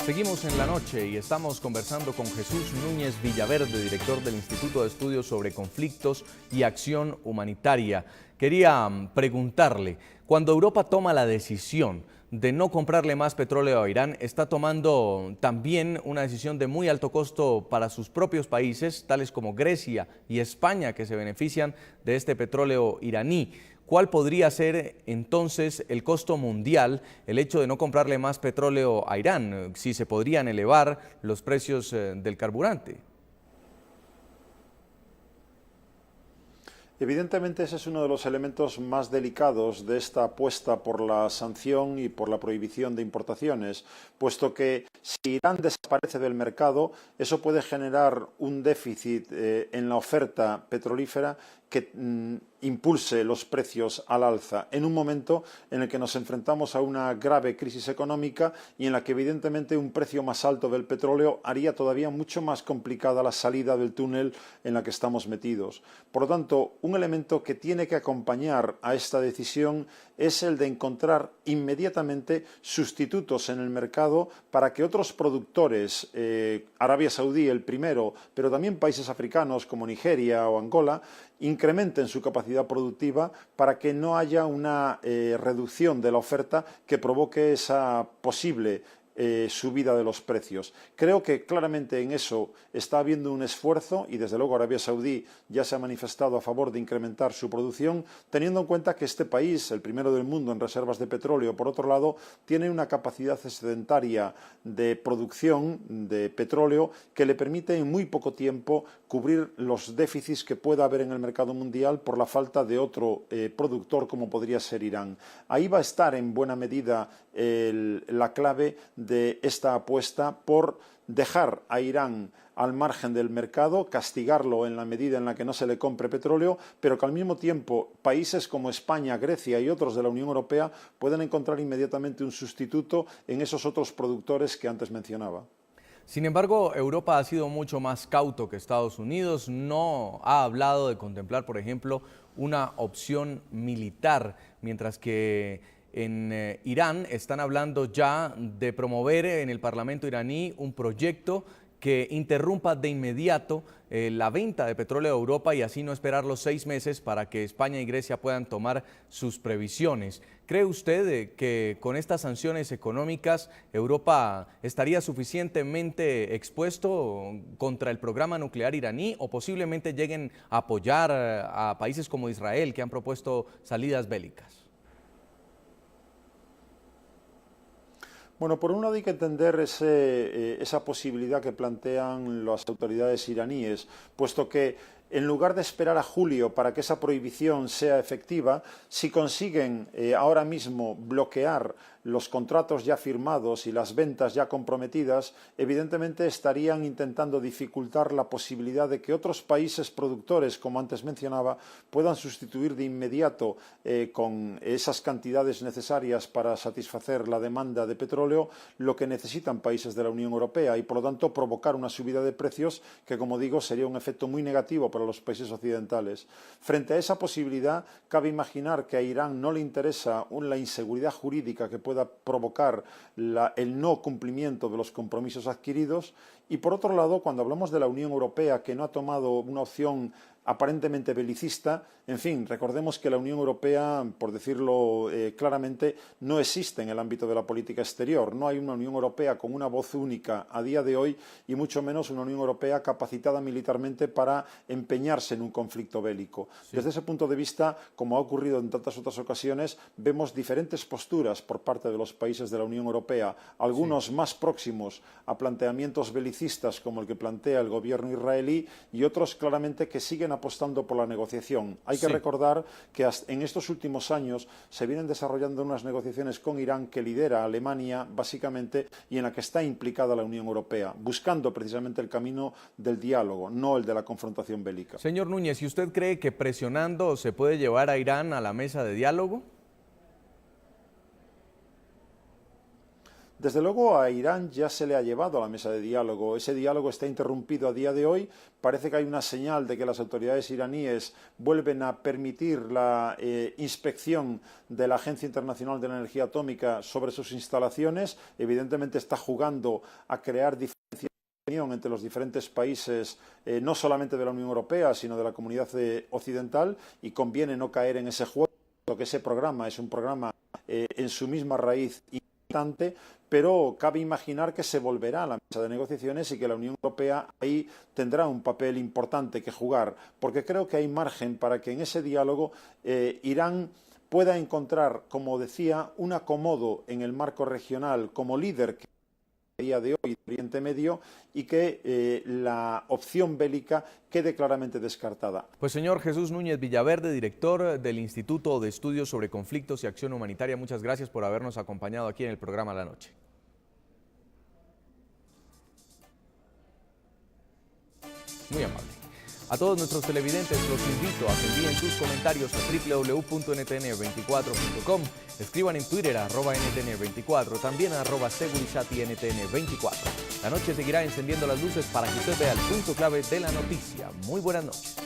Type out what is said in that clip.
Seguimos en la noche y estamos conversando con Jesús Núñez Villaverde, director del Instituto de Estudios sobre Conflictos y Acción Humanitaria. Quería preguntarle, cuando Europa toma la decisión de no comprarle más petróleo a Irán, está tomando también una decisión de muy alto costo para sus propios países, tales como Grecia y España, que se benefician de este petróleo iraní. ¿Cuál podría ser entonces el costo mundial, el hecho de no comprarle más petróleo a Irán? Si se podrían elevar los precios del carburante. Evidentemente ese es uno de los elementos más delicados de esta apuesta por la sanción y por la prohibición de importaciones, puesto que si Irán desaparece del mercado, eso puede generar un déficit en la oferta petrolífera que impulse los precios al alza en un momento en el que nos enfrentamos a una grave crisis económica y en la que evidentemente un precio más alto del petróleo haría todavía mucho más complicada la salida del túnel en la que estamos metidos. Por lo tanto, un elemento que tiene que acompañar a esta decisión es el de encontrar inmediatamente sustitutos en el mercado para que otros productores, Arabia Saudí el primero, pero también países africanos como Nigeria o Angola, incrementen su capacidad productiva para que no haya una reducción de la oferta que provoque esa posible subida de los precios. Creo que claramente en eso está habiendo un esfuerzo y desde luego Arabia Saudí ya se ha manifestado a favor de incrementar su producción, teniendo en cuenta que este país, el primero del mundo en reservas de petróleo, por otro lado, tiene una capacidad excedentaria de producción de petróleo que le permite en muy poco tiempo cubrir los déficits que pueda haber en el mercado mundial por la falta de otro productor como podría ser Irán. Ahí va a estar en buena medida la clave de esta apuesta por dejar a Irán al margen del mercado, castigarlo en la medida en la que no se le compre petróleo, pero que al mismo tiempo países como España, Grecia y otros de la Unión Europea puedan encontrar inmediatamente un sustituto en esos otros productores que antes mencionaba. Sin embargo, Europa ha sido mucho más cauto que Estados Unidos, no ha hablado de contemplar, por ejemplo, una opción militar, mientras que en Irán están hablando ya de promover en el Parlamento iraní un proyecto que interrumpa de inmediato la venta de petróleo a Europa y así no esperar los 6 meses para que España y Grecia puedan tomar sus previsiones. ¿Cree usted que con estas sanciones económicas Europa estaría suficientemente expuesto contra el programa nuclear iraní o posiblemente lleguen a apoyar a países como Israel que han propuesto salidas bélicas? Bueno, por un lado hay que entender esa posibilidad que plantean las autoridades iraníes, puesto que en lugar de esperar a julio para que esa prohibición sea efectiva, si consiguen ahora mismo bloquear los contratos ya firmados y las ventas ya comprometidas, evidentemente estarían intentando dificultar la posibilidad de que otros países productores, como antes mencionaba, puedan sustituir de inmediato con esas cantidades necesarias para satisfacer la demanda de petróleo lo que necesitan países de la Unión Europea y, por lo tanto, provocar una subida de precios que, como digo, sería un efecto muy negativo para los países occidentales. Frente a esa posibilidad, cabe imaginar que a Irán no le interesa la inseguridad jurídica que pueda provocar el no cumplimiento de los compromisos adquiridos y, por otro lado, cuando hablamos de la Unión Europea, que no ha tomado una opción aparentemente belicista, en fin, recordemos que la Unión Europea, por decirlo claramente, no existe en el ámbito de la política exterior. No hay una Unión Europea con una voz única a día de hoy y mucho menos una Unión Europea capacitada militarmente para empeñarse en un conflicto bélico. Sí. Desde ese punto de vista, como ha ocurrido en tantas otras ocasiones, vemos diferentes posturas por parte de los países de la Unión Europea, algunos más próximos a planteamientos belicistas como el que plantea el gobierno israelí y otros claramente que siguen apostando por la negociación. Hay que recordar que en estos últimos años se vienen desarrollando unas negociaciones con Irán que lidera Alemania, básicamente, y en la que está implicada la Unión Europea, buscando precisamente el camino del diálogo, no el de la confrontación bélica. Señor Núñez, ¿y usted cree que presionando se puede llevar a Irán a la mesa de diálogo? Desde luego a Irán ya se le ha llevado a la mesa de diálogo. Ese diálogo está interrumpido a día de hoy. Parece que hay una señal de que las autoridades iraníes vuelven a permitir la inspección de la Agencia Internacional de la Energía Atómica sobre sus instalaciones. Evidentemente está jugando a crear diferencias entre los diferentes países, no solamente de la Unión Europea, sino de la comunidad occidental, y conviene no caer en ese juego, porque ese programa es un programa en su misma raíz importante, pero cabe imaginar que se volverá a la mesa de negociaciones y que la Unión Europea ahí tendrá un papel importante que jugar, porque creo que hay margen para que en ese diálogo Irán pueda encontrar, como decía, un acomodo en el marco regional como líder que día de hoy Oriente Medio, y que la opción bélica quede claramente descartada. Pues señor Jesús Núñez Villaverde, director del Instituto de Estudios sobre Conflictos y Acción Humanitaria, muchas gracias por habernos acompañado aquí en el programa La Noche. Muy amable. A todos nuestros televidentes los invito a que envíen sus comentarios a www.ntn24.com, escriban en Twitter @ntn24, también @segurisatynTN24. La noche seguirá encendiendo las luces para que usted vea el punto clave de la noticia. Muy buenas noches.